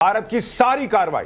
भारत की सारी कार्रवाई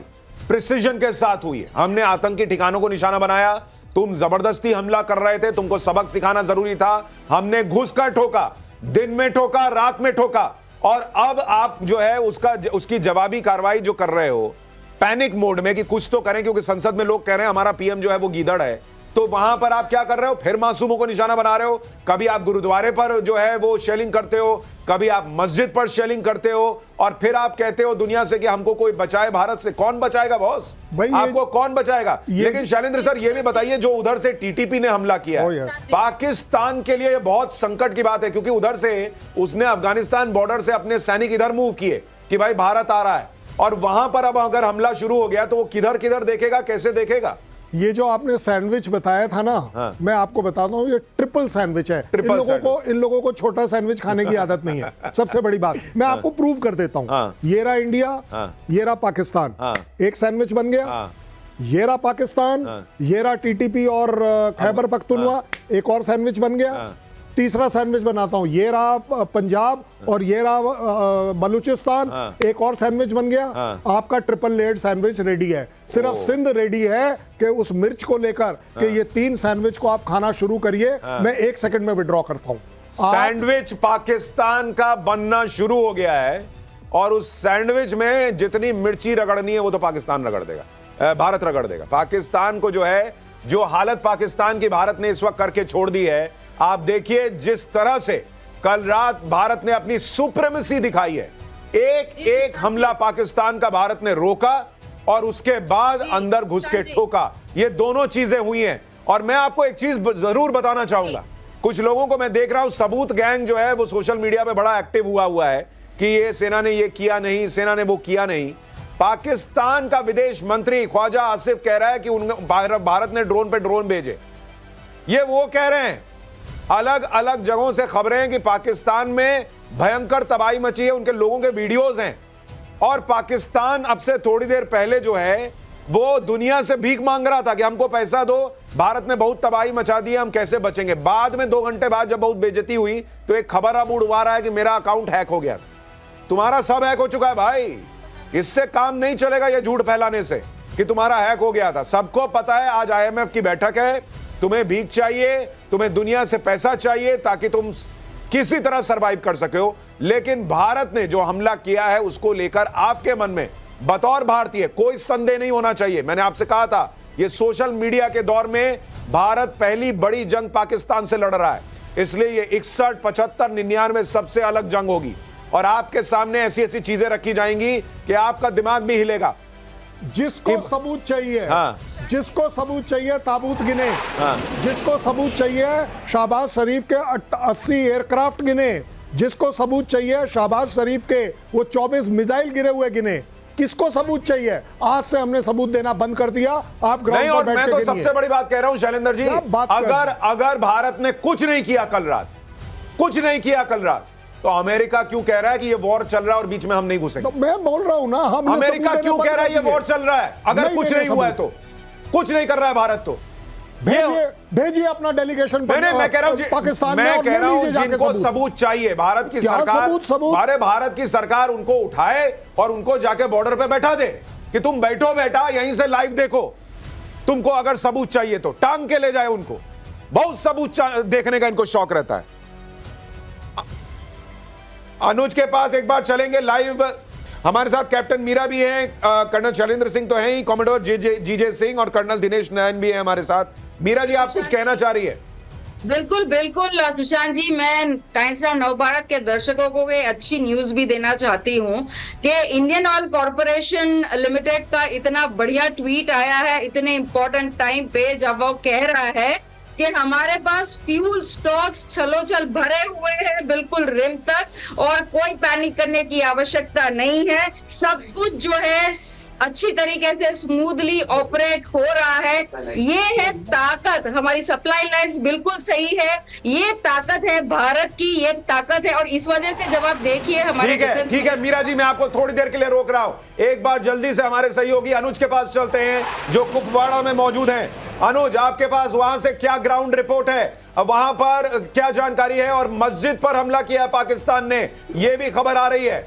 प्रिसिजन के साथ हुई है। हमने आतंकी ठिकानों को निशाना बनाया। तुम जबरदस्ती हमला कर रहे थे, तुमको सबक सिखाना जरूरी था। हमने घुसकर ठोका, दिन में ठोका, रात में ठोका। और अब आप जो है उसकी जवाबी कार्रवाई जो कर रहे हो पैनिक मोड में कि कुछ तो करें, क्योंकि संसद में लोग कह रहे हैं हमारा पीएम जो है वो गीदड़ है। तो वहां पर आप क्या कर रहे हो? फिर मासूमों को निशाना बना रहे हो। कभी आप गुरुद्वारे पर जो है वो शेलिंग करते हो, कभी आप मस्जिद पर शेलिंग करते हो, और फिर आप कहते हो दुनिया से कि हमको कोई बचाए भारत से। कौन बचाएगा बॉस? आपको कौन बचाएगा? लेकिन शैलेंद्र सर ये भी बताइए, जो उधर से टीटीपी ने हमला किया है, पाकिस्तान के लिए बहुत संकट की बात है, क्योंकि उधर से उसने अफगानिस्तान बॉर्डर से अपने सैनिक इधर मूव किए कि भाई भारत आ रहा है, और वहां पर अब अगर हमला शुरू हो गया तो वो किधर किधर देखेगा, कैसे देखेगा? ये जो आपने सैंडविच बताया था ना, हाँ। मैं आपको बताता हूँ, ये ट्रिपल सैंडविच है। इन लोगों को छोटा सैंडविच खाने की आदत नहीं है। सबसे बड़ी बात मैं आपको प्रूव कर देता हूँ। हाँ। ये रहा इंडिया, हाँ। ये रहा पाकिस्तान, हाँ। एक सैंडविच बन गया। हाँ। ये रहा पाकिस्तान, ये रहा टीटीपी और खैबर पख्तूनवा, एक और सैंडविच बन गया। तीसरा सैंडविच बनाता हूं, ये रहा पंजाब और ये रहा बलूचिस्तान, एक और सैंडविच बन गया। आपका ट्रिपल लेयर्ड सैंडविच रेडी है। सिर्फ सिंध रेडी है कि उस मिर्च को लेकर कि ये 3 सैंडविच को आप खाना शुरू करिए। मैं 1 सेकंड में विड्रॉ करता हूं। सैंडविच पाकिस्तान का बनना शुरू हो गया है, और उस सैंडविच में जितनी मिर्ची रगड़नी है वो तो पाकिस्तान रगड़ देगा, भारत रगड़ देगा। पाकिस्तान को जो है, जो हालत पाकिस्तान की भारत ने इस वक्त करके छोड़ दी है, आप देखिए जिस तरह से कल रात भारत ने अपनी सुप्रीमेसी दिखाई है। एक एक हमला पाकिस्तान का भारत ने रोका और उसके बाद अंदर घुस के ठोका। ये दोनों चीजें हुई हैं। और मैं आपको एक चीज जरूर बताना चाहूंगा, कुछ लोगों को मैं देख रहा हूं, सबूत गैंग जो है वो सोशल मीडिया पे बड़ा एक्टिव हुआ है कि ये सेना ने ये किया नहीं, सेना ने वो किया नहीं। पाकिस्तान का विदेश मंत्री ख्वाजा आसिफ कह रहा है कि भारत ने ड्रोन पे ड्रोन भेजे। ये वो कह रहे हैं। अलग अलग जगहों से खबरें हैं कि पाकिस्तान में भयंकर तबाही मची है, उनके लोगों के वीडियोस हैं। और पाकिस्तान अब से थोड़ी देर पहले जो है वो दुनिया से भीख मांग रहा था कि हमको पैसा दो, भारत ने बहुत तबाही मचा दी है, हम कैसे बचेंगे। बाद में 2 घंटे बाद जब बहुत बेइज्जती हुई तो एक खबर अब उड़वा रहा है कि मेरा अकाउंट हैक हो गया। तुम्हारा सब हैक हो चुका है भाई, इससे काम नहीं चलेगा ये झूठ फैलाने से कि तुम्हारा हैक हो गया था। सबको पता है आज IMF की बैठक है, तुम्हें भीख चाहिए, तुम्हें दुनिया से पैसा चाहिए ताकि तुम किसी तरह सरवाइव कर सके हो। लेकिन भारत ने जो हमला किया है उसको लेकर आपके मन में बतौर भारतीय कोई संदेह नहीं होना चाहिए। मैंने आपसे कहा था, ये सोशल मीडिया के दौर में भारत पहली बड़ी जंग पाकिस्तान से लड़ रहा है, इसलिए ये 61, 75, 99 सबसे अलग जंग होगी। और आपके सामने ऐसी ऐसी चीजें रखी जाएंगी कि आपका दिमाग भी हिलेगा। जिसको सबूत चाहिए, जिसको सबूत चाहिए ताबूत गिने, जिसको सबूत चाहिए शहबाज शरीफ के 80 एयरक्राफ्ट गिने, जिसको सबूत चाहिए शहबाज शरीफ के वो 24 मिसाइल गिरे हुए गिने। किसको सबूत चाहिए? आज से हमने सबूत देना बंद कर दिया। आप ग्राउंड पर बैठ के मैं तो सबसे बड़ी बात कह रहा हूं शैलेंद्र जी, अगर भारत ने कुछ नहीं किया कल रात, कुछ नहीं किया कल रात, तो अमेरिका क्यों कह रहा है कि ये वॉर चल रहा है और बीच में हम नहीं घुसेंगे? तो मैं बोल रहा हूं ना, हम अमेरिका क्यों कह रहा है ये वॉर चल रहा है? अगर कुछ नहीं हुआ है तो कुछ नहीं कर रहा है भारत, तो भेजिए अपना डेलीगेशन। मैं कह रहा हूं पाकिस्तान में, मैं कह रहा हूं जिनको सबूत चाहिए, भारत की सरकार, भारत की सरकार उनको उठाए और उनको जाके बॉर्डर पे बैठा दे कि तुम बैठो बेटा, यहीं से लाइव देखो। तुमको अगर सबूत चाहिए तो टांग के ले जाए उनको। बहुत सबूत देखने का इनको शौक रहता है। अनुज के पास एक बार चलेंगे लाइव। हमारे साथ कैप्टन मीरा भी हैं, कर्नल शैलेंद्र सिंह तो हैं ही, कॉमोडोर जीजे सिंह और कर्नल दिनेश नयन भी हैं हमारे साथ। मीरा जी, आप कुछ कहना चाह रही है? बिल्कुल बिल्कुल सुशांत जी, मैं टाइम्स ऑफ नवभारत के दर्शकों को ये अच्छी न्यूज भी देना चाहती हूँ कि इंडियन ऑयल कॉर्पोरेशन लिमिटेड का इतना बढ़िया ट्वीट आया है इतने इंपॉर्टेंट टाइम पे, जब वो कह रहा है कि हमारे पास फ्यूल स्टॉक्स छलोछल भरे हुए हैं बिल्कुल रिम तक, और कोई पैनिक करने की आवश्यकता नहीं है। सब कुछ जो है अच्छी तरीके से स्मूथली ऑपरेट हो रहा है। ये है ताकत, हमारी सप्लाई लाइंस बिल्कुल सही है। ये ताकत है भारत की, ये ताकत है। और इस वजह से जब आप देखिए हमारे, ठीक है मीरा जी, मैं आपको थोड़ी देर के लिए रोक रहा हूं। एक बार जल्दी से हमारे सहयोगी अनुज के पास चलते हैं जो कुपवाड़ा में मौजूद हैं। अनुज, आपके पास वहां से क्या ग्राउंड रिपोर्ट है? वहां पर क्या जानकारी है? और मस्जिद पर हमला किया है पाकिस्तान ने, यह भी खबर आ रही है।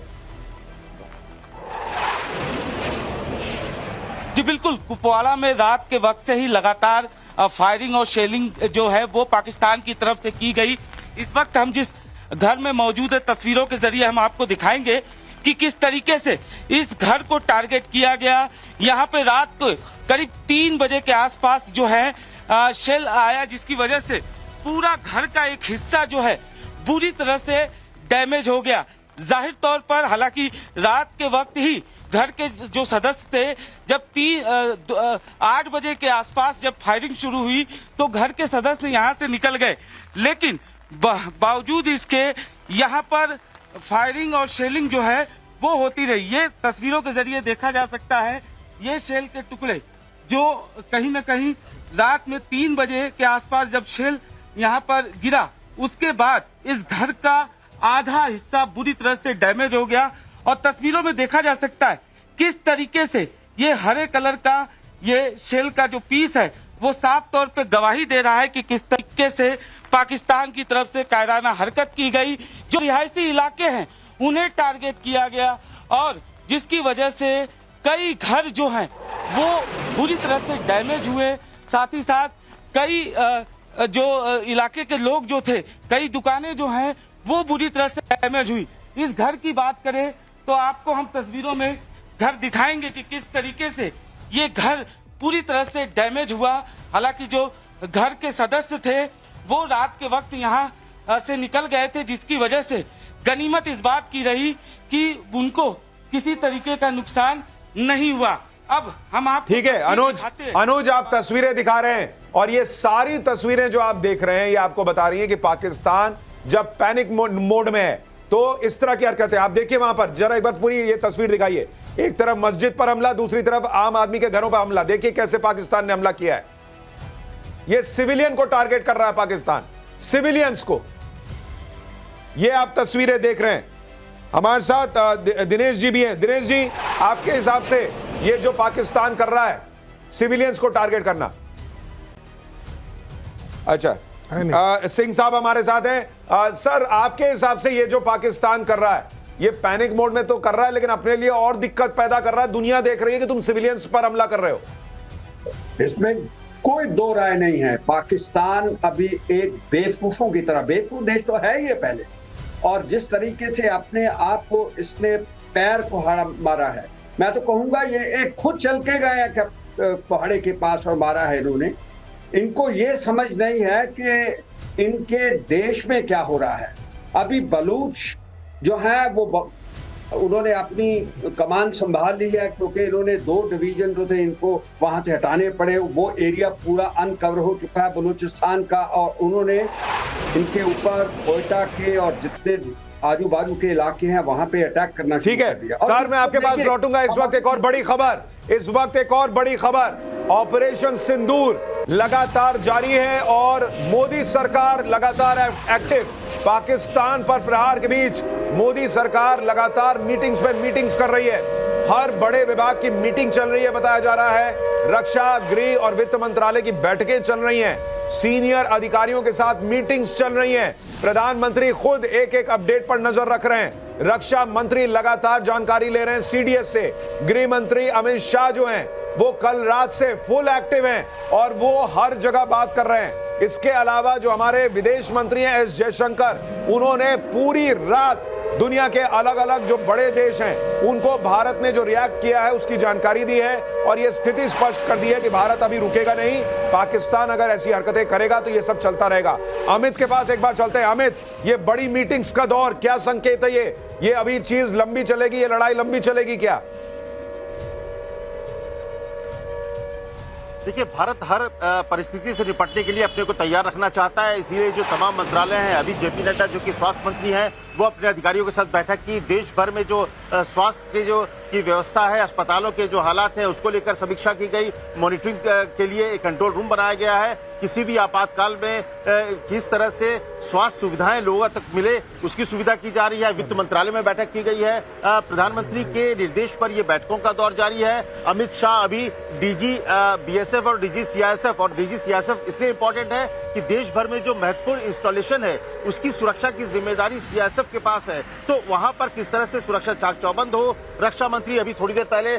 जी बिल्कुल, कुपवाड़ा में रात के वक्त से ही लगातार फायरिंग और शेलिंग जो है वो पाकिस्तान की तरफ से की गई। इस वक्त हम जिस घर में मौजूद है, तस्वीरों के जरिए हम आपको दिखाएंगे कि किस तरीके से इस घर को टारगेट किया गया। यहाँ पे रात को करीब 3 बजे के आसपास जो है शेल आया, जिसकी वजह से पूरा घर का एक हिस्सा जो है बुरी तरह से डैमेज हो गया। जाहिर तौर पर हालांकि रात के वक्त ही घर के जो सदस्य थे, जब 8 बजे के आसपास जब फायरिंग शुरू हुई तो घर के सदस्य यहाँ से निकल गए, लेकिन बावजूद इसके यहाँ पर फायरिंग और शेलिंग जो है वो होती रही। ये तस्वीरों के जरिए देखा जा सकता है, ये शेल के टुकड़े जो कहीं न कहीं रात में 3 बजे के आसपास जब शेल यहाँ पर गिरा, उसके बाद इस घर का आधा हिस्सा बुरी तरह से डैमेज हो गया। और तस्वीरों में देखा जा सकता है किस तरीके से ये हरे कलर का ये शेल का जो पीस है वो साफ तौर पे गवाही दे रहा है कि किस तरीके से पाकिस्तान की तरफ से कायराना हरकत की गई। जो रिहायशी इलाके हैं उन्हें टारगेट किया गया और जिसकी वजह से कई घर जो हैं वो बुरी तरह से डैमेज हुए। साथ ही साथ कई जो इलाके के लोग जो थे, कई दुकानें जो हैं वो बुरी तरह से डैमेज हुई। इस घर की बात करें तो आपको हम तस्वीरों में घर दिखाएंगे कि किस तरीके से ये घर पूरी तरह से डैमेज हुआ। हालांकि जो घर के सदस्य थे वो रात के वक्त यहाँ से निकल गए थे, जिसकी वजह से गनीमत इस बात की रही कि उनको किसी तरीके का नुकसान नहीं हुआ। अब हम आप ठीक है अनुज आप तस्वीरें दिखा रहे हैं और ये सारी तस्वीरें जो आप देख रहे हैं ये आपको बता रही हैं कि पाकिस्तान जब पैनिक मोड में है तो इस तरह की हरकतें आप देखिए। वहां पर जरा एक बार पूरी ये तस्वीर दिखाइए, एक तरफ मस्जिद पर हमला, दूसरी तरफ आम आदमी के घरों पर हमला। देखिए कैसे पाकिस्तान ने हमला किया है। ये सिविलियन को टारगेट कर रहा है पाकिस्तान, सिविलियंस को। ये आप तस्वीरें देख रहे हैं। हमारे साथ दिनेश जी भी हैं। दिनेश जी, आपके हिसाब से ये जो पाकिस्तान कर रहा है सिविलियंस को टारगेट करना, अच्छा सिंह साहब हमारे साथ हैं। सर, आपके हिसाब से ये जो पाकिस्तान कर रहा है ये पैनिक मोड में तो कर रहा है, लेकिन अपने लिए और दिक्कत पैदा कर रहा है। दुनिया देख रही है कि तुम सिविलियंस पर हमला कर रहे हो। इसमें कोई दो राय नहीं है। पाकिस्तान अभी एक बेवकूफों की तरह, बेवकूफ देश तो है ये पहले, और जिस तरीके से अपने आप को इसने पैर कुहाड़ा मारा है, मैं तो कहूंगा ये एक खुद चल के गया कुहाड़े के पास और मारा है इन्होंने। इनको ये समझ नहीं है कि इनके देश में क्या हो रहा है। अभी बलूच जो है वो उन्होंने अपनी कमान संभाल ली है, क्योंकि इन्होंने 2 डिवीजन जो थे इनको वहां से हटाने पड़े। वो एरिया पूरा अनकवर हो चुका है बलूचिस्तान का, और उन्होंने इनके ऊपर कोयटा के और जितने आजू बाजू के इलाके हैं वहां पे अटैक करना शुरू कर दिया। सर, मैं आपके पास लौटूंगा। इस वक्त एक और बड़ी खबर, ऑपरेशन सिंदूर लगातार जारी है और मोदी सरकार लगातार एक्टिव। पाकिस्तान पर प्रहार के बीच मोदी सरकार लगातार मीटिंग्स पे मीटिंग्स कर रही है। हर बड़े विभाग की मीटिंग चल रही है, बताया जा रहा है। रक्षा, गृह और वित्त मंत्रालय की बैठकें चल रही हैं। सीनियर अधिकारियों के साथ मीटिंग्स चल रही हैं। प्रधानमंत्री खुद एक अपडेट पर नजर रख रहे हैं। रक्षा मंत्री लगातार जानकारी ले रहे हैं सीडीएस से। गृह मंत्री अमित शाह जो हैं वो कल रात से फुल एक्टिव हैं और वो हर जगह बात कर रहे हैं। इसके अलावा जो हमारे विदेश मंत्री हैं एस जयशंकर, उन्होंने पूरी रात दुनिया के अलग अलग जो बड़े देश हैं उनको भारत ने जो रिएक्ट किया है उसकी जानकारी दी है और ये स्थिति स्पष्ट कर दी है कि भारत अभी रुकेगा नहीं। पाकिस्तान अगर ऐसी हरकतें करेगा तो ये सब चलता रहेगा। अमित के पास एक बार चलते हैं। अमित, ये बड़ी मीटिंग्स का दौर, क्या संकेत है ये अभी चीज लंबी चलेगी, ये लड़ाई लंबी चलेगी क्या? देखिए, भारत हर परिस्थिति से निपटने के लिए अपने को तैयार रखना चाहता है। इसीलिए जो तमाम मंत्रालय हैं, अभी जेपी नड्डा जो कि स्वास्थ्य मंत्री हैं, वो अपने अधिकारियों के साथ बैठक की। देश भर में जो स्वास्थ्य की व्यवस्था है, अस्पतालों के जो हालात हैं उसको लेकर समीक्षा की गई। मॉनिटरिंग के लिए एक कंट्रोल रूम बनाया गया है। किसी भी आपातकाल में किस तरह से स्वास्थ्य सुविधाएं लोगों तक मिले उसकी सुविधा की जा रही है। वित्त मंत्रालय में बैठक की गई है। प्रधानमंत्री के निर्देश पर यह बैठकों का दौर जारी है। अमित शाह अभी डीजी बीएसएफ और डीजी सीआईएसएफ इसलिए इंपॉर्टेंट है कि देश भर में जो महत्वपूर्ण इंस्टॉलेशन है उसकी सुरक्षा की जिम्मेदारी सीआईएसएफ सीडीएस के पास है, तो वहां पर किस तरह से सुरक्षा चाक चौबंद हो। रक्षा मंत्री अभी थोड़ी देर पहले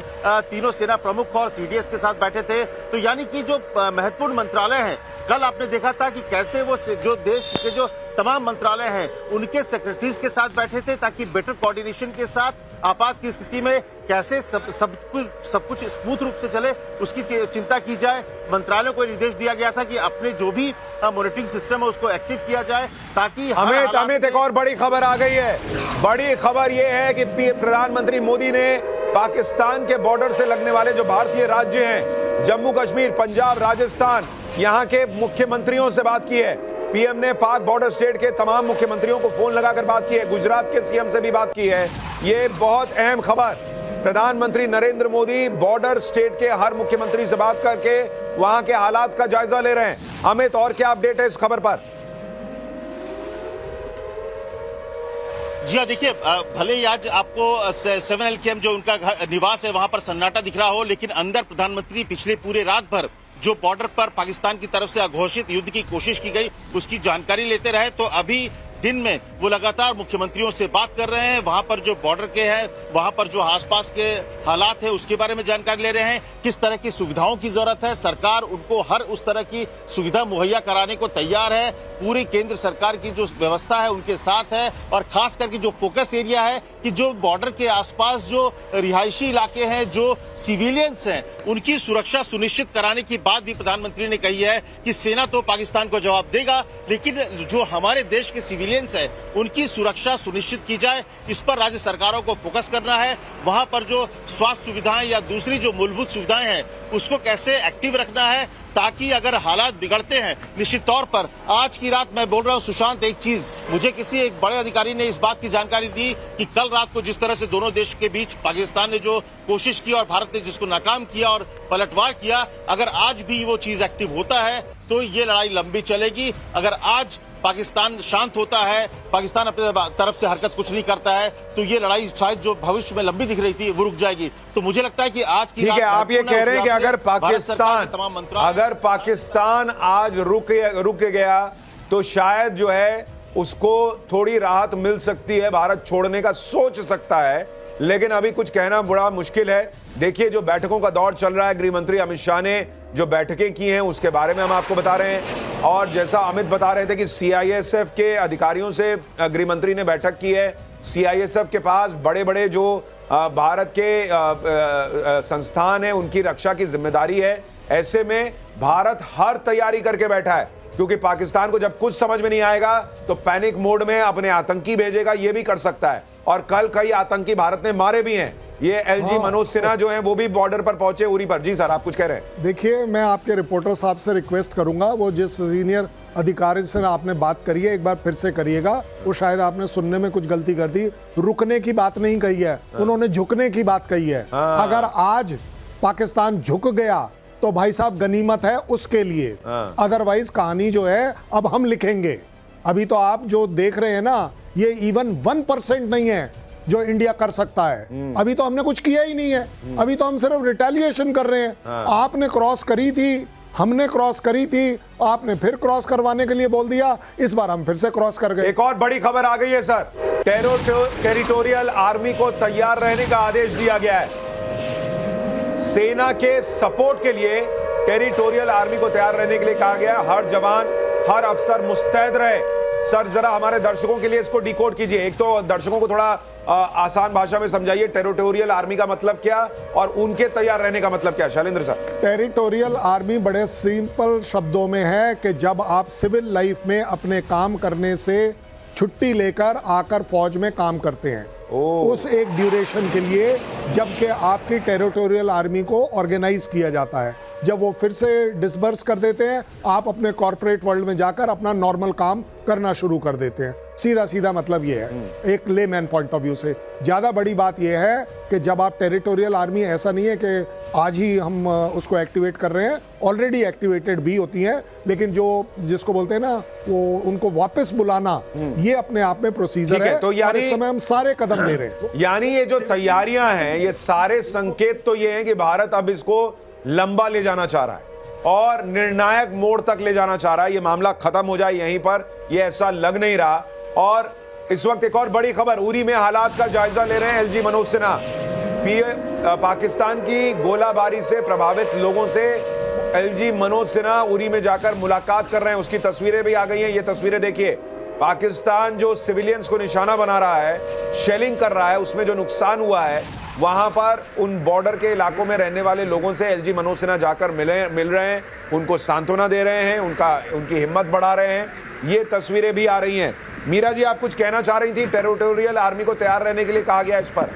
तीनों सेना प्रमुख और सीडीएस के साथ बैठे थे। तो यानी कि जो महत्वपूर्ण मंत्रालय हैं, कल आपने देखा था कि कैसे वो जो देश के जो तमाम मंत्रालय हैं उनके सेक्रेटरीज के साथ बैठे थे, ताकि बेटर कोऑर्डिनेशन के साथ आपात की स्थिति में कैसे सब कुछ स्मूथ रूप से चले, उसकी चिंता की जाए। मंत्रालयों को निर्देश दिया गया था कि अपने जो भी मॉनिटरिंग सिस्टम है उसको एक्टिव किया जाए, ताकि अमित एक और बड़ी खबर आ गई है। बड़ी खबर यह है कि प्रधानमंत्री मोदी ने पाकिस्तान के बॉर्डर से लगने वाले जो भारतीय राज्य हैं, जम्मू कश्मीर, पंजाब, राजस्थान, यहां के मुख्यमंत्रियों से बात की है। पीएम ने पाक बॉर्डर स्टेट के तमाम मुख्यमंत्रियों को फोन लगाकर बात की है, गुजरात के सीएम से भी बात की है। ये बहुत अहम खबर, प्रधानमंत्री नरेंद्र मोदी बॉर्डर स्टेट के हर मुख्यमंत्री से बात करके वहां के हालात का जायजा ले रहे हैं। अमित, और क्या अपडेट है इस खबर पर? जी हाँ, देखिए, भले ही आज आपको 7LKM जो उनका निवास है वहां पर सन्नाटा दिख रहा हो, लेकिन अंदर प्रधानमंत्री पिछले पूरे रात भर जो बॉर्डर पर पाकिस्तान की तरफ से अघोषित युद्ध की कोशिश की गई उसकी जानकारी लेते रहे। तो अभी दिन में वो लगातार मुख्यमंत्रियों से बात कर रहे हैं, वहां पर जो बॉर्डर के हैं, वहां पर जो आसपास के हालात है उसके बारे में जानकारी ले रहे हैं, किस तरह की सुविधाओं की जरूरत है। सरकार उनको हर उस तरह की सुविधा मुहैया कराने को तैयार है। पूरी केंद्र सरकार की जो व्यवस्था है उनके साथ है, और खास करके जो फोकस एरिया है कि जो बॉर्डर के आसपास जो रिहायशी इलाके हैं, जो सिविलियंस हैं, उनकी सुरक्षा सुनिश्चित कराने की बात भी प्रधानमंत्री ने कही है कि सेना तो पाकिस्तान को जवाब देगा, लेकिन जो हमारे देश के सिविलियंस है उनकी सुरक्षा सुनिश्चित की जाए, इस पर राज्य सरकारों को फोकस करना है। वहां पर जो स्वास्थ्य सुविधाएं या दूसरी जो मूलभूत सुविधाएं हैं उसको कैसे एक्टिव रखना है, ताकि अगर हालात बिगड़ते हैं, निश्चित तौर पर आज की रात मैं बोल रहा हूं सुशांत, एक चीज मुझे किसी एक बड़े अधिकारी ने इस बात की जानकारी दी कि कल रात को जिस तरह से दोनों देश के बीच पाकिस्तान ने जो कोशिश की और भारत ने जिसको नाकाम किया और पलटवार किया, अगर आज भी वो चीज एक्टिव होता है तो ये लड़ाई लंबी चलेगी। अगर आज पाकिस्तान शांत होता है, पाकिस्तान अपने तरफ से हरकत कुछ नहीं करता है, तो ये लड़ाई शायद जो भविष्य में लंबी दिख रही थी वो रुक जाएगी। तो मुझे लगता है कि आज की ठीक है, आप ये कह रहे हैं कि अगर पाकिस्तान आज रुक गया तो शायद जो है उसको थोड़ी राहत मिल सकती है, भारत छोड़ने का सोच सकता है, लेकिन अभी कुछ कहना बड़ा मुश्किल है। देखिए, जो बैठकों का दौर चल रहा है, गृह मंत्री अमित शाह ने जो बैठकें की हैं उसके बारे में हम आपको बता रहे हैं। और जैसा अमित बता रहे थे कि सीआईएसएफ के अधिकारियों से गृह मंत्री ने बैठक की है। सीआईएसएफ के पास बड़े बड़े जो भारत के संस्थान हैं उनकी रक्षा की जिम्मेदारी है। ऐसे में भारत हर तैयारी करके बैठा है, क्योंकि पाकिस्तान को जब कुछ समझ में नहीं आएगा तो पैनिक मोड में अपने आतंकी भेजेगा, ये भी कर सकता है। और कल कई आतंकी भारत ने मारे भी हैं। ये एलजी मनोज सिन्हा जो हैं वो भी बॉर्डर पर पहुंचे, उरी पर। जी सर, आप कुछ कह रहे हैं? देखिए, मैं आपके रिपोर्टर साहब से रिक्वेस्ट करूंगा, वो जिस सीनियर अधिकारी से आपने बात करी है एक बार फिर से करिएगा। वो शायद आपने सुनने में कुछ गलती कर दी, रुकने की बात नहीं कही है, उन्होंने झुकने की बात कही है। अगर आज पाकिस्तान झुक गया तो भाई साहब गनीमत है उसके लिए, अदरवाइज कहानी जो है अब हम लिखेंगे। अभी तो आप जो देख रहे हैं ना, ये इवन 1% नहीं है जो इंडिया कर सकता है। अभी तो हमने कुछ किया ही नहीं है, अभी तो हम सिर्फ रिटेलिएशन कर रहे हैं। आपने क्रॉस करी थी, हमने क्रॉस करी थी, आपने फिर क्रॉस करवाने के लिए बोल दिया, इस बार हम फिर से क्रॉस कर गए। एक और बड़ी खबर आ गई है सर, टेरिटोरियल आर्मी को तैयार रहने का आदेश दिया गया है। सेना के सपोर्ट के लिए टेरिटोरियल आर्मी को तैयार रहने के लिए कहा गया। हर जवान, हर अफसर मुस्तैद रहे। सर, जरा हमारे दर्शकों के लिए इसको डिकोड कीजिए। एक तो दर्शकों को थोड़ा आसान भाषा में समझाइए, टेरिटोरियल आर्मी का मतलब क्या और उनके तैयार रहने का मतलब क्या। शैलेंद्र सर। टेरिटोरियल आर्मी बड़े सिंपल शब्दों में है कि जब आप सिविल लाइफ में अपने काम करने से छुट्टी लेकर आकर फौज में काम करते हैं, उस एक ड्यूरेशन के लिए, जबकि आपकी टेरिटोरियल आर्मी को ऑर्गेनाइज किया जाता है। जब वो फिर से डिसबर्स कर देते हैं, आप अपने कॉर्पोरेट वर्ल्ड में जाकर अपना नॉर्मल काम करना शुरू कर देते हैं। सीधा सीधा मतलब ये है, एक लेमैन पॉइंट ऑफ व्यू से। ज्यादा बड़ी बात ये है कि जब आप टेरिटोरियल आर्मी, ऐसा नहीं है कि आज ही हम उसको एक्टिवेट कर रहे हैं, ऑलरेडी एक्टिवेटेड भी होती हैं, लेकिन जो जिसको बोलते हैं ना, वो उनको वापस बुलाना, ये अपने आप में प्रोसीजर है। तो यानी इस समय हम सारे कदम ले रहे हैं। यानी ये जो तैयारियां हैं, ये सारे संकेत तो ये हैं कि भारत अब इसको लंबा ले जाना चाह रहा है और निर्णायक मोड़ तक ले जाना चाह रहा है। ये मामला खत्म हो जाए यहीं पर, ये ऐसा लग नहीं रहा। और इस वक्त एक और बड़ी खबर, उरी में हालात का जायजा ले रहे हैं एलजी मनोज सिन्हा। पाकिस्तान की गोलाबारी से प्रभावित लोगों से एलजी मनोज सिन्हा उरी में जाकर मुलाकात कर रहे हैं। उसकी तस्वीरें भी आ गई हैं, ये तस्वीरें देखिए। पाकिस्तान जो सिविलियंस को निशाना बना रहा है, शेलिंग कर रहा है, उसमें जो नुकसान हुआ है वहां पर उन बॉर्डर के इलाकों में रहने वाले लोगों से एलजी मनोज सिन्हा जाकर मिल रहे हैं, उनको सांत्वना दे रहे हैं, उनकी हिम्मत बढ़ा रहे हैं। ये तस्वीरें भी आ रही हैं। मीरा जी, आप कुछ कहना चाह रही थी? टेरिटोरियल आर्मी को तैयार रहने के लिए कहा गया इस पर।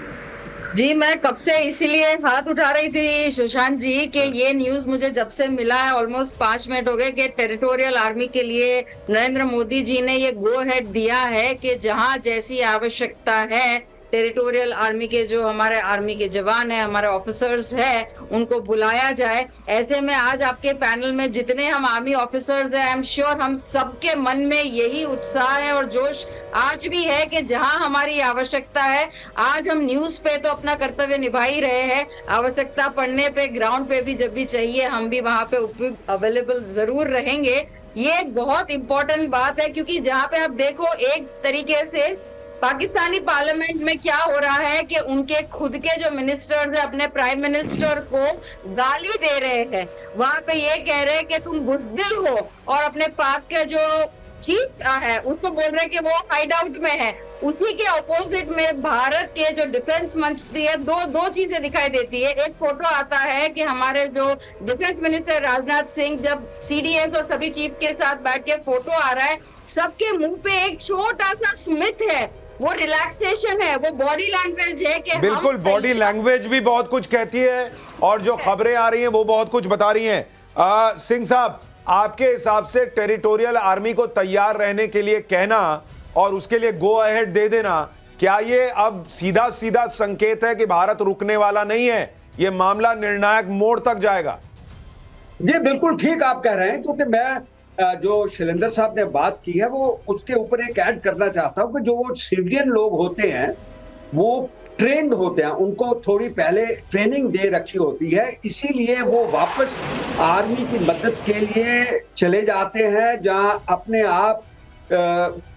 जी, मैं कब से इसीलिए हाथ उठा रही थी सुशांत जी कि ये न्यूज मुझे जब से मिला है, ऑलमोस्ट 5 मिनट हो गए, कि टेरिटोरियल आर्मी के लिए नरेंद्र मोदी जी ने ये गो हेड दिया है कि जहां जैसी आवश्यकता है टेरिटोरियल आर्मी के जो हमारे आर्मी के जवान हैं, हमारे ऑफिसर्स हैं, उनको बुलाया जाए। ऐसे में आज आपके पैनल में जितने हम आर्मी ऑफिसर्स हैं, आई एम श्योर हम सबके मन में यही उत्साह है और जोश आज भी है कि जहां हमारी आवश्यकता है, आज हम न्यूज पे तो अपना कर्तव्य निभा ही रहे हैं, आवश्यकता पड़ने पे ग्राउंड पे भी जब भी चाहिए हम भी वहां पे उपयुक्त अवेलेबल जरूर रहेंगे। ये एक बहुत इंपॉर्टेंट बात है, क्योंकि जहां पे आप देखो एक तरीके से पाकिस्तानी पार्लियामेंट में क्या हो रहा है कि उनके खुद के जो मिनिस्टर्स हैं अपने प्राइम मिनिस्टर को गाली दे रहे हैं। वहां पे ये कह रहे हैं कि तुम बुज़दिल हो, और अपने पाक के जो चीफ है उसको बोल रहे हैं कि वो हाइड आउट में है। उसी के ऑपोजिट में भारत के जो डिफेंस मंत्री है, दो चीजें दिखाई देती है। एक फोटो आता है कि हमारे जो डिफेंस मिनिस्टर राजनाथ सिंह जब सीडीएस और सभी चीफ के साथ बैठ के फोटो आ रहा है, सबके मुंह पे एक छोटा सा स्मित है, वो रिलैक्सेशन है, वो बॉडी लैंग्वेज है कि बिल्कुल, बॉडी लैंग्वेज भी बहुत कुछ कहती है और जो खबरें आ रही हैं वो बहुत कुछ बता रही हैं। सिंह साहब, आपके हिसाब से टेरिटोरियल आर्मी को तैयार रहने के लिए कहना और उसके लिए गो अहेड दे देना, क्या ये अब सीधा सीधा संकेत है कि भारत रुकने वाला नहीं है, ये मामला निर्णायक मोड़ तक जाएगा? जी बिल्कुल ठीक आप कह रहे हैं, क्योंकि मैं जो शैलेंद्र साहब ने बात की है वो उसके ऊपर एक ऐड करना चाहता हूं कि जो वो सिविलियन लोग होते हैं वो ट्रेंड होते हैं, उनको थोड़ी पहले ट्रेनिंग दे रखी होती है, इसीलिए वो वापस आर्मी की मदद के लिए चले जाते हैं जहां अपने आप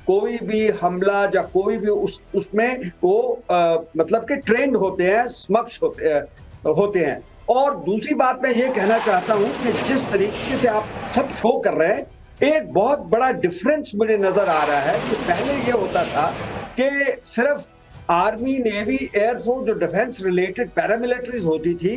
कोई भी हमला या कोई भी उसमें वो मतलब कि ट्रेंड होते हैं, समक्ष होते हैं। और दूसरी बात मैं ये कहना चाहता हूं कि जिस तरीके से आप सब शो कर रहे हैं, एक बहुत बड़ा डिफरेंस मुझे नजर आ रहा है कि पहले ये होता था कि सिर्फ आर्मी, नेवी, एयरफोर्स जो डिफेंस रिलेटेड पैरामिलिट्रीज होती थी,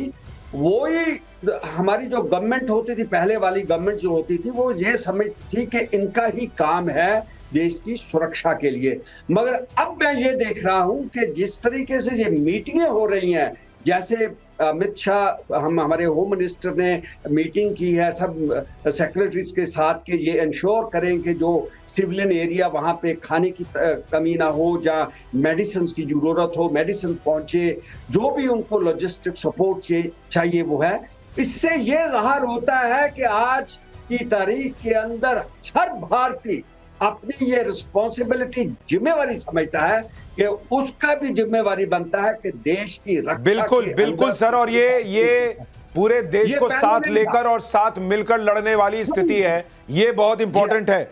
वो ही हमारी जो गवर्नमेंट होती थी, पहले वाली गवर्नमेंट जो होती थी, वो ये समझती थी कि इनका ही काम है देश की सुरक्षा के लिए। मगर अब मैं ये देख रहा हूं कि जिस तरीके से ये मीटिंगें हो रही हैं, जैसे अमित शाह, हमारे होम मिनिस्टर ने मीटिंग की है सब सेक्रेटरीज के साथ कि ये इंश्योर करें कि जो सिविलियन एरिया वहाँ पे खाने की कमी ना हो, जहाँ मेडिसिन की जरूरत हो मेडिसिन पहुंचे, जो भी उनको लॉजिस्टिक सपोर्ट चाहिए वो है। इससे ये ज़ाहिर होता है कि आज की तारीख के अंदर हर भारतीय अपनी ये रिस्पॉन्सिबिलिटी, जिम्मेवारी समझता है कि उसका भी जिम्मेवारी बनता है कि देश की रक्षा। बिल्कुल सर, और ये पूरे देश को साथ लेकर और साथ मिलकर लड़ने वाली स्थिति है, ये बहुत इंपॉर्टेंट है।